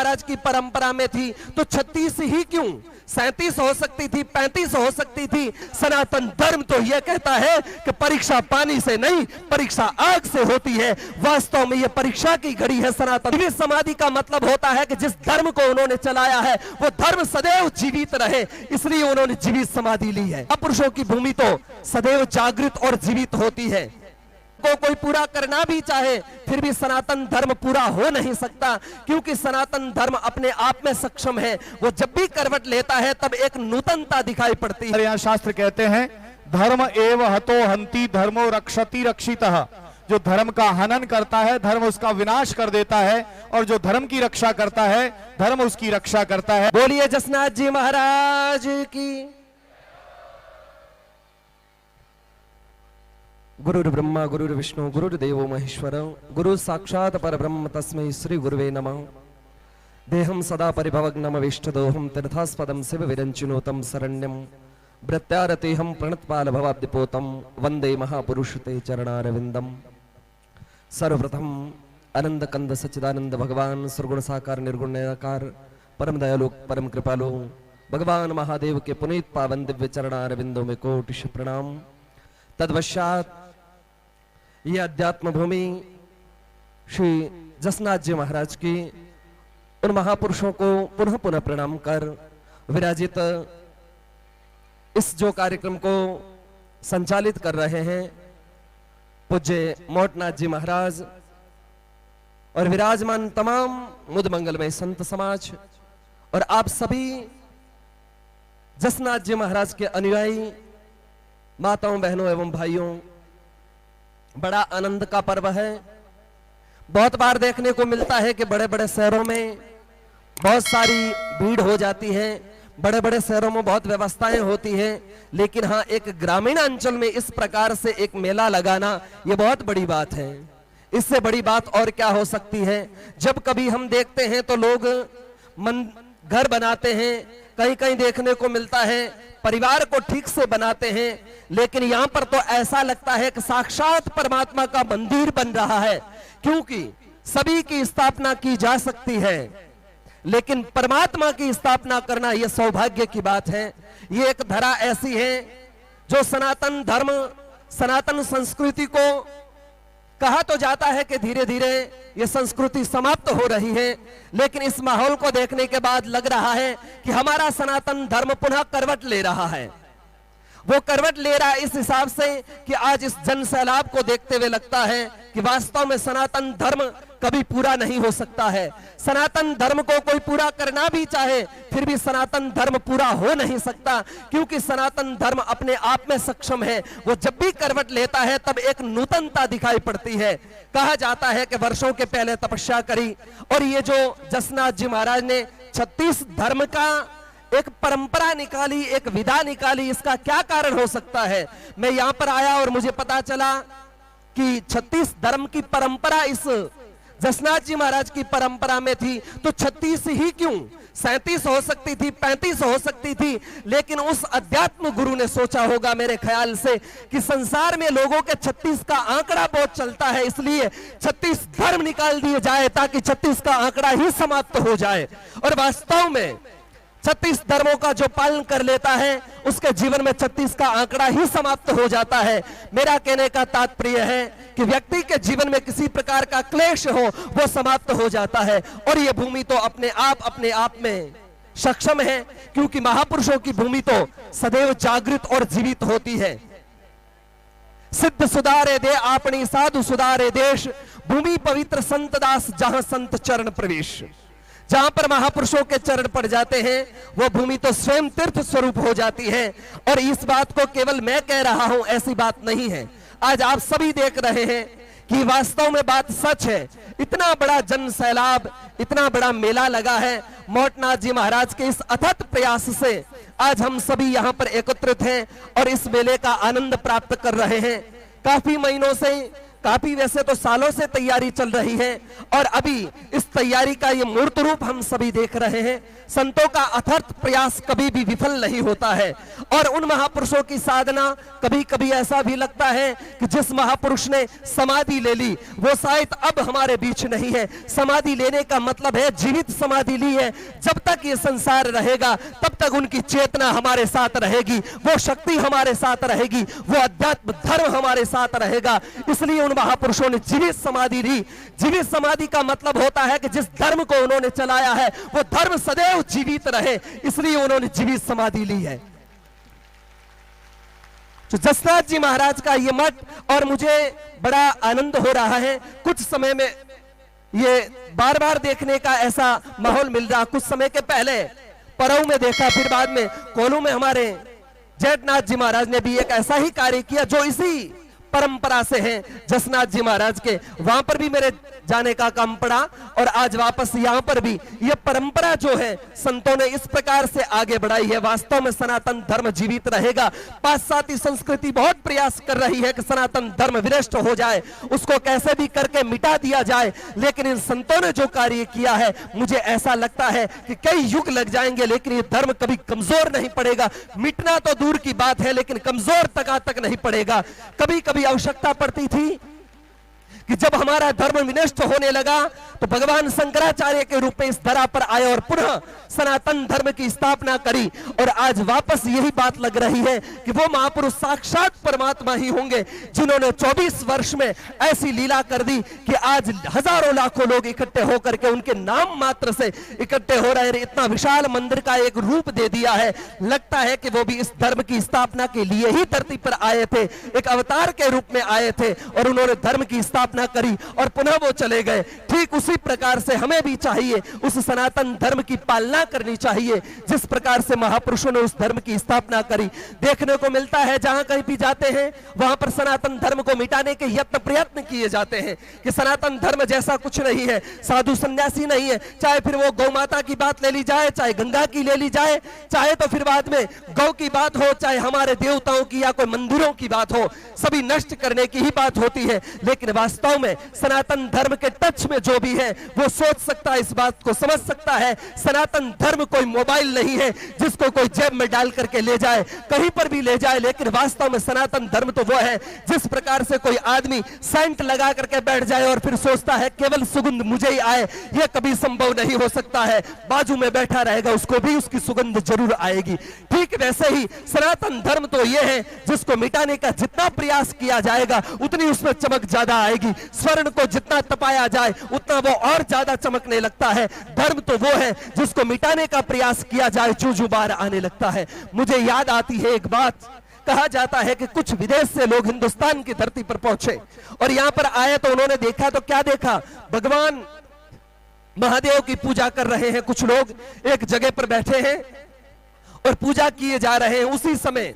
महाराज की परंपरा में थी तो 36 ही क्यों, 37 हो सकती थी, 35 हो सकती थी। सनातन धर्म तो यह कहता है कि परीक्षा पानी से नहीं, परीक्षा आग से होती है। वास्तव में यह परीक्षा की घड़ी है। सनातन जीवित समाधि का मतलब होता है कि जिस धर्म को उन्होंने चलाया है वो धर्म सदैव जीवित रहे, इसलिए उन्होंने जीवित समाधि ली है। पुरुषों की भूमि तो सदैव जागृत और जीवित होती है। को कोई पूरा करना भी चाहे फिर भी सनातन धर्म पूरा हो नहीं सकता, क्योंकि सनातन धर्म अपने आप में सक्षम है। वो जब भी करवट लेता है तब एक नूतनता दिखाई पड़ती है। यहाँ शास्त्र कहते हैं धर्म एव हतो हंति धर्मो रक्षति रक्षितः। जो धर्म का हनन करता है धर्म उसका विनाश कर देता है, और जो धर्म की रक्षा करता है धर्म उसकी रक्षा करता है। बोलिए जसनाथ जी महाराज की। गुरुर् ब्रह्मा गुरुर्विष्णु गुरुर्देवो महेश्वर गुरु साक्षात् परब्रह्म तस्मै श्री गुरुवे नमः। देहं सदा परिभवग्नमविष्टदोहं तीर्थास्पदं शिव विरञ्चिनोतं शरण्यं भृत्यारतेहं प्रणतपाल भवाब्दिपोतं वंदे महापुरुष ते चरणारविंदम। सर्वप्रथम आनंद कंद सच्चिदानंद भगवान सुरगुण साकार निर्गुण निराकार परम दयालु परम कृपालु भगवान महादेव के पुनीत पावन दिव्य चरणारविंदों में कोटिश प्रणाम। तद्वशात ये अध्यात्म भूमि श्री जसनाथ जी महाराज की उन महापुरुषों को पुनः पुनः प्रणाम कर विराजित इस जो कार्यक्रम को संचालित कर रहे हैं पूज्य मोटनाथ जी महाराज और विराजमान तमाम मुद मंगलमय संत समाज और आप सभी जसनाथ जी महाराज के अनुयायी माताओं बहनों एवं भाइयों, बड़ा आनंद का पर्व है। बहुत बार देखने को मिलता है कि बड़े बड़े शहरों में बहुत सारी भीड़ हो जाती है, बड़े बड़े शहरों में बहुत व्यवस्थाएं होती हैं, लेकिन हाँ एक ग्रामीण अंचल में इस प्रकार से एक मेला लगाना ये बहुत बड़ी बात है। इससे बड़ी बात और क्या हो सकती है। जब कभी हम देखते हैं तो लोग घर बनाते हैं, कहीं कहीं देखने को मिलता है परिवार को ठीक से बनाते हैं, लेकिन यहां पर तो ऐसा लगता है कि साक्षात परमात्मा का मंदिर बन रहा है, क्योंकि सभी की स्थापना की जा सकती है लेकिन परमात्मा की स्थापना करना यह सौभाग्य की बात है। ये एक धरा ऐसी है जो सनातन धर्म सनातन संस्कृति को कहा तो जाता है कि धीरे धीरे ये संस्कृति समाप्त हो रही है, लेकिन इस माहौल को देखने के बाद लग रहा है कि हमारा सनातन धर्म पुनः करवट ले रहा है। वो करवट ले रहा है इस हिसाब से कि आज इस जन सैलाब को देखते हुए लगता है कि वास्तव में सनातन धर्म कभी पूरा नहीं हो सकता है। सनातन धर्म को कोई पूरा करना भी चाहे फिर भी सनातन धर्म पूरा हो नहीं सकता, क्योंकि सनातन धर्म अपने आप में सक्षम है। वो जब भी करवट लेता है तब एक नूतनता दिखाई पड़ती है। कहा जाता है कि वर्षों के पहले तपस्या करी और ये जो जसनाथ जी महाराज ने 36 धर्म का एक परंपरा निकाली, एक विधा निकाली, इसका क्या कारण हो सकता है। मैं यहां पर आया और मुझे पता चला कि 36 धर्म की परंपरा इस जसनाथ जी महाराज की परंपरा में थी तो 36 ही क्यों, 37 हो सकती थी, 35 हो सकती थी, लेकिन उस अध्यात्म गुरु ने सोचा होगा मेरे ख्याल से कि संसार में लोगों के 36 का आंकड़ा बहुत चलता है, इसलिए 36 धर्म निकाल दिए जाए ताकि 36 का आंकड़ा ही समाप्त हो जाए। और वास्तव में 36 धर्मों का जो पालन कर लेता है उसके जीवन में 36 का आंकड़ा ही समाप्त हो जाता है। मेरा कहने का तात्पर्य है कि व्यक्ति के जीवन में किसी प्रकार का क्लेश हो वो समाप्त हो जाता है, और ये भूमि तो अपने आप में सक्षम है, क्योंकि महापुरुषों की भूमि तो सदैव जागृत और जीवित होती है। सिद्ध सुधारे दे आपनी साधु सुधारे देश, भूमि पवित्र संत दास जहां संत चरण प्रवेश। जहां पर महापुरुषों के चरण पड़ जाते हैं वो भूमि तो स्वयं तीर्थ स्वरूप हो जाती है। और इस बात को केवल मैं कह रहा हूं ऐसी बात नहीं है, आज आप सभी देख रहे हैं कि वास्तव में बात सच है। इतना बड़ा जन सैलाब, इतना बड़ा मेला लगा है। मोटनाथ जी महाराज के इस अथक प्रयास से आज हम सभी यहां पर एकत्रित हैं और इस मेले का आनंद प्राप्त कर रहे हैं। काफी महीनों से काफी वैसे तो सालों से तैयारी चल रही है और अभी इस तैयारी का ये मूर्त रूप हम सभी देख रहे हैं। संतों का अथर्थ प्रयास कभी भी विफल नहीं होता है और उन महापुरुषों की साधना, कभी कभी ऐसा भी लगता है कि जिस महापुरुष ने समाधि ले ली वो शायद अब हमारे बीच नहीं है। समाधि लेने का मतलब है जीवित समाधि ली है। जब तक ये संसार रहेगा तब तक उनकी चेतना हमारे साथ रहेगी, वो शक्ति हमारे साथ रहेगी, वो अध्यात्म धर्म हमारे साथ रहेगा। इसलिए उन महापुरुषों ने जीवित समाधि ली। जीवित समाधि का मतलब होता है कि जिस धर्म को उन्होंने चलाया है वो धर्म सदैव जीवित रहे, इसलिए उन्होंने जीवित समाधि ली है। तो जसनाथ जी महाराज का ये मठ, और मुझे बड़ा आनंद हो रहा है। कुछ समय में ये बार बार देखने का ऐसा माहौल मिल रहा। कुछ समय के पहले परऊ में देखा, फिर बाद में कोलू में हमारे जयनाथ जी महाराज ने भी एक ऐसा ही कार्य किया जो इसी परंपरा से है जसनाथ जी महाराज के। वहां पर भी मेरे जाने का काम पड़ा और आज वापस यहां पर भी यह परंपरा जो है संतों ने इस प्रकार से आगे बढ़ाई है। वास्तव में सनातन धर्म जीवित रहेगा। पाश्चात्य संस्कृति बहुत प्रयास कर रही है कि सनातन धर्म विनष्ट हो जाए, उसको कैसे भी करके मिटा दिया जाए, लेकिन इन संतों ने जो कार्य किया है मुझे ऐसा लगता है कि कई युग लग जाएंगे लेकिन ये धर्म कभी कमजोर नहीं पड़ेगा। मिटना तो दूर की बात है लेकिन कमजोर तक नहीं पड़ेगा। कभी कभी आवश्यकता पड़ती थी कि जब हमारा धर्म विनष्ट होने लगा तो भगवान शंकराचार्य के रूप में इस धरा पर आए और पुनः सनातन धर्म की स्थापना करी। और आज वापस यही बात लग रही है कि वो महापुरुष साक्षात परमात्मा ही होंगे जिन्होंने 24 वर्ष में ऐसी लीला कर दी कि आज हजारों लाखों लोग इकट्ठे होकर के उनके नाम मात्र से इकट्ठे हो रहे हैं। इतना विशाल मंदिर का एक रूप दे दिया है। लगता है कि वो भी इस धर्म की स्थापना के लिए ही धरती पर आए थे, एक अवतार के रूप में आए थे और उन्होंने धर्म की स्थापना करी और पुनः वो चले गए। ठीक उसी प्रकार से हमें भी चाहिए उस सनातन धर्म की पालना करनी चाहिए जिस प्रकार से महापुरुषों ने उस धर्म की स्थापना करी। देखने को मिलता है जहां कहीं भी जाते हैं वहां पर सनातन धर्म को मिटाने के प्रयत्न किए जाते हैं कि सनातन धर्म जैसा कुछ नहीं है, साधु सन्यासी नहीं है। चाहे फिर वो गौ माता की बात ले ली जाए, चाहे गंगा की ले ली जाए, चाहे तो फिर बाद में गौ की बात हो, चाहे हमारे देवताओं की या कोई मंदिरों की बात हो, सभी नष्ट करने की ही बात होती है। लेकिन वास्तव में सनातन धर्म के टच में जो भी है वो सोच सकता है, इस बात को समझ सकता है। सनातन धर्म कोई मोबाइल नहीं है जिसको कोई जेब में डाल करके ले जाए, कहीं पर भी ले जाए। लेकिन वास्तव में सनातन धर्म तो वो है जिस प्रकार से कोई आदमी सेंट लगा करके बैठ जाए और फिर सोचता है केवल सुगंध मुझे ही आए, यह कभी संभव नहीं हो सकता है। बाजू में बैठा रहेगा उसको भी उसकी सुगंध जरूर आएगी। ठीक वैसे ही सनातन धर्म तो यह है जिसको मिटाने का जितना प्रयास किया जाएगा उतनी उसमें चमक ज्यादा आएगी। स्वर्ण को जितना तपाया जाए उतना वो और ज्यादा चमकने लगता है। धर्म तो वो है जिसको मिटाने का प्रयास किया जाए जो बार आने लगता है। मुझे याद आती है एक बात, कहा जाता है कि कुछ विदेश से लोग हिंदुस्तान की धरती पर पहुंचे और यहां पर आए तो उन्होंने देखा, तो क्या देखा, भगवान महादेव की पूजा कर रहे हैं। कुछ लोग एक जगह पर बैठे हैं और पूजा किए जा रहे हैं। उसी समय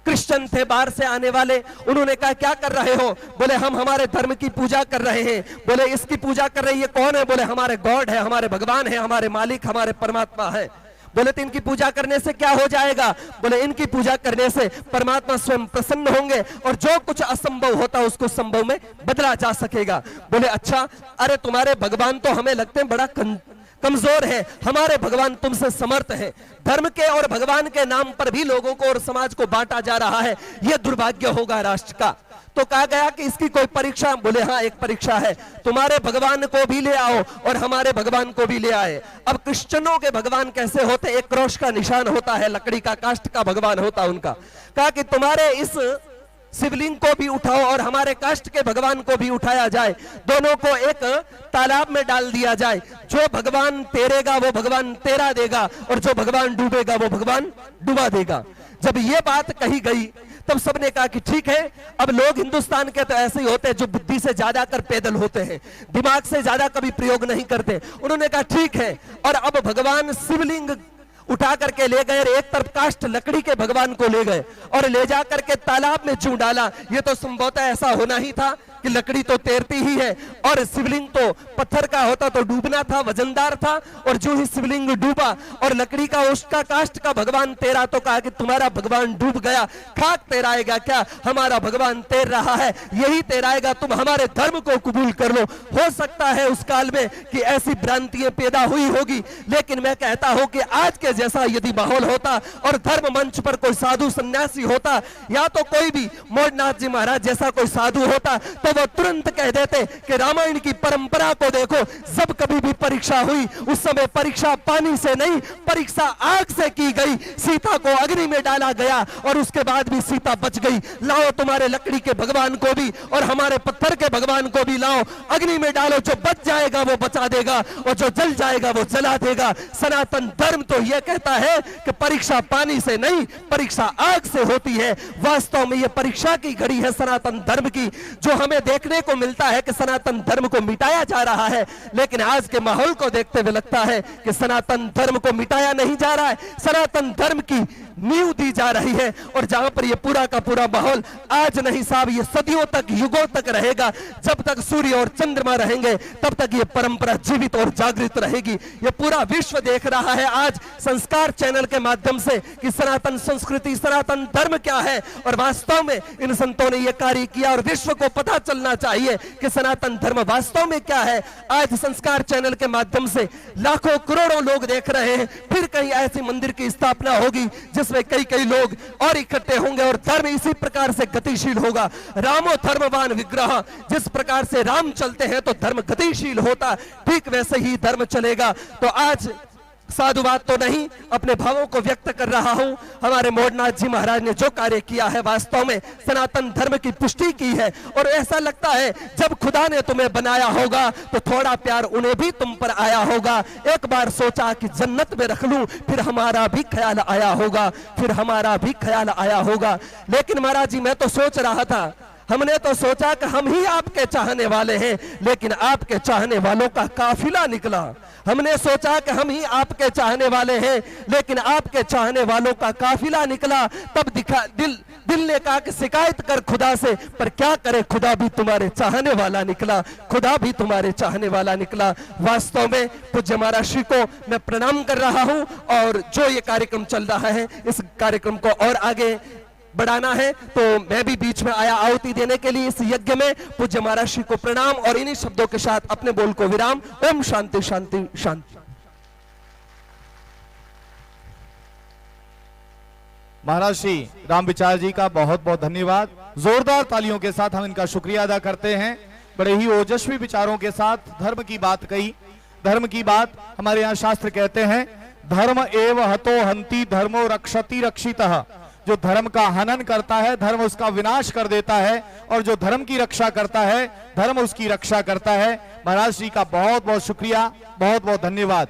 क्रिश्चियन थे बाहर से आने वाले, उन्होंने कहा क्या कर रहे हो? बोले हम हमारे धर्म की पूजा कर रहे हैं। बोले इसकी पूजा कर रही है कौन है? बोले हमारे गॉड है, हमारे भगवान है, हमारे मालिक, हमारे परमात्मा है। बोले तो इनकी पूजा करने से क्या हो जाएगा? बोले इनकी पूजा करने से परमात्मा स्वयं प्रसन्न होंगे और जो कुछ असंभव होता उसको संभव में बदला जा सकेगा। बोले अच्छा, अरे तुम्हारे भगवान तो हमें लगते हैं बड़ा कमजोर है, हमारे भगवान तुमसे समर्थ है। धर्म के और भगवान के नाम पर भी लोगों को और समाज को बांटा जा रहा है, यह दुर्भाग्य होगा राष्ट्र का। तो कहा गया कि इसकी कोई परीक्षा? बोले हाँ एक परीक्षा है, तुम्हारे भगवान को भी ले आओ और हमारे भगवान को भी ले आए। अब क्रिश्चियनों के भगवान कैसे होते? एक क्रॉस का निशान होता है, लकड़ी का काष्ठ का भगवान होता उनका। कहा कि तुम्हारे इस शिवलिंग को भी उठाओ और हमारे काष्ठ के भगवान को भी उठाया जाए, दोनों को एक तालाब में डाल दिया जाए। जो भगवान तैरेगा वो भगवान तैरा देगा और जो भगवान डूबेगा वो भगवान डुबा देगा। जब ये बात कही गई तब सबने कहा कि ठीक है। अब लोग हिंदुस्तान के तो ऐसे ही होते हैं जो बुद्धि से ज्यादा कर पैदल होते हैं, दिमाग से ज्यादा कभी प्रयोग नहीं करते। उन्होंने कहा ठीक है, और अब भगवान शिवलिंग उठा करके ले गए, एक तरफ काष्ठ लकड़ी के भगवान को ले गए और ले जा करके तालाब में चूं डाला। ये तो संभवतः ऐसा होना ही था कि लकड़ी तो तैरती ही है और शिवलिंग तो पत्थर का होता तो डूबना था, वजनदार था, और जो ही शिवलिंग डूबा और लकड़ी का उसका काष्ठ का भगवान तैरा तो कहा कि तुम्हारा भगवान डूब गया, खाक तैराएगा क्या, हमारा भगवान तैर रहा है, यही तैराएगा, तुम हमारे धर्म को कबूल कर लो। हो सकता है उस काल में कि ऐसी भ्रांतियां पैदा हुई होगी, लेकिन मैं कहता हूं कि आज के जैसा यदि माहौल होता और धर्म मंच पर कोई साधु सन्यासी होता या तो कोई भी मोरनाथ जी महाराज जैसा कोई साधु होता तो वो तुरंत कह देते कि रामायण की परंपरा को देखो, जब कभी भी परीक्षा हुई उस समय परीक्षा पानी से नहीं, परीक्षा आग से की गई। सीता को अग्नि में डाला गया और उसके बाद भी सीता बच गई। लाओ तुम्हारे लकड़ी के भगवान को भी और हमारे पत्थर के भगवान को भी लाओ, अग्नि में डालो, जो बच जाएगा वो बचा देगा और जो जल जाएगा वो जला देगा। सनातन धर्म तो यह कहता है कि परीक्षा पानी से नहीं, परीक्षा आग से होती है। वास्तव में यह परीक्षा की घड़ी है सनातन धर्म की, जो हमें देखने को मिलता है कि सनातन धर्म को मिटाया जा रहा है, लेकिन आज के माहौल को देखते हुए लगता है कि सनातन धर्म को मिटाया नहीं जा रहा है, सनातन धर्म की नींव दी जा रही है। और जहां पर ये पूरा का पूरा माहौल आज नहीं साहब, ये सदियों तक, युगों तक रहेगा। जब तक सूर्य और चंद्रमा रहेंगे तब तक ये परंपरा जीवित और जागृत रहेगी। ये पूरा विश्व देख रहा है आज संस्कार चैनल के माध्यम से कि सनातन संस्कृति, सनातन धर्म क्या है, और वास्तव में इन संतों ने यह कार्य किया और विश्व को पता चलना चाहिए कि सनातन धर्म वास्तव में क्या है। आज संस्कार चैनल के माध्यम से लाखों करोड़ों लोग देख रहे हैं, फिर कहीं ऐसी मंदिर की स्थापना होगी जिसमें कई कई लोग और इकट्ठे होंगे और धर्म इसी प्रकार से गतिशील होगा। रामो धर्मवान विग्रह, जिस प्रकार से राम चलते हैं तो धर्म गतिशील होता, ठीक वैसे ही धर्म चलेगा। तो आज साधुवाद तो नहीं, अपने भावों को व्यक्त कर रहा हूं। हमारे मोरनाथ जी महाराज ने जो कार्य किया है वास्तव में सनातन धर्म की पुष्टि की है। और ऐसा लगता है जब खुदा ने तुम्हें बनाया होगा तो थोड़ा प्यार उन्हें भी तुम पर आया होगा। एक बार सोचा कि जन्नत में रख लूं, फिर हमारा भी ख्याल आया होगा, फिर हमारा भी ख्याल आया होगा। लेकिन महाराज जी मैं तो सोच रहा था, हमने तो सोचा कि हम ही आपके चाहने वाले हैं, लेकिन आपके चाहने वालों का काफिला निकला। हमने सोचा कि हम ही आपके चाहने वाले हैं, लेकिन आपके चाहने वालों का काफिला निकला। तब दिल ने कहा कि शिकायत कर खुदा से, पर क्या करे, खुदा भी तुम्हारे चाहने वाला निकला, खुदा भी तुम्हारे चाहने वाला निकला। वास्तव में पूज्य महाराज श्री को मैं प्रणाम कर रहा हूं, और जो ये कार्यक्रम चल रहा है इस कार्यक्रम को और आगे बढ़ाना है, तो मैं भी बीच में आया आहुति देने के लिए इस यज्ञ में। पूज्य महाराज श्री को प्रणाम और इन्हीं शब्दों के साथ अपने बोल को विराम। ओम शांति शांति शांति। महाराज श्री राम विचार जी का बहुत बहुत धन्यवाद। जोरदार तालियों के साथ हम इनका शुक्रिया अदा करते हैं। बड़े ही ओजस्वी विचारों के साथ धर्म की बात कही। धर्म की बात हमारे यहाँ शास्त्र कहते हैं, धर्म एव हतो हंति धर्मो रक्षति रक्षितः। जो धर्म का हनन करता है धर्म उसका विनाश कर देता है, और जो धर्म की रक्षा करता है धर्म उसकी रक्षा करता है। महाराज श्री का बहुत बहुत शुक्रिया, बहुत बहुत धन्यवाद।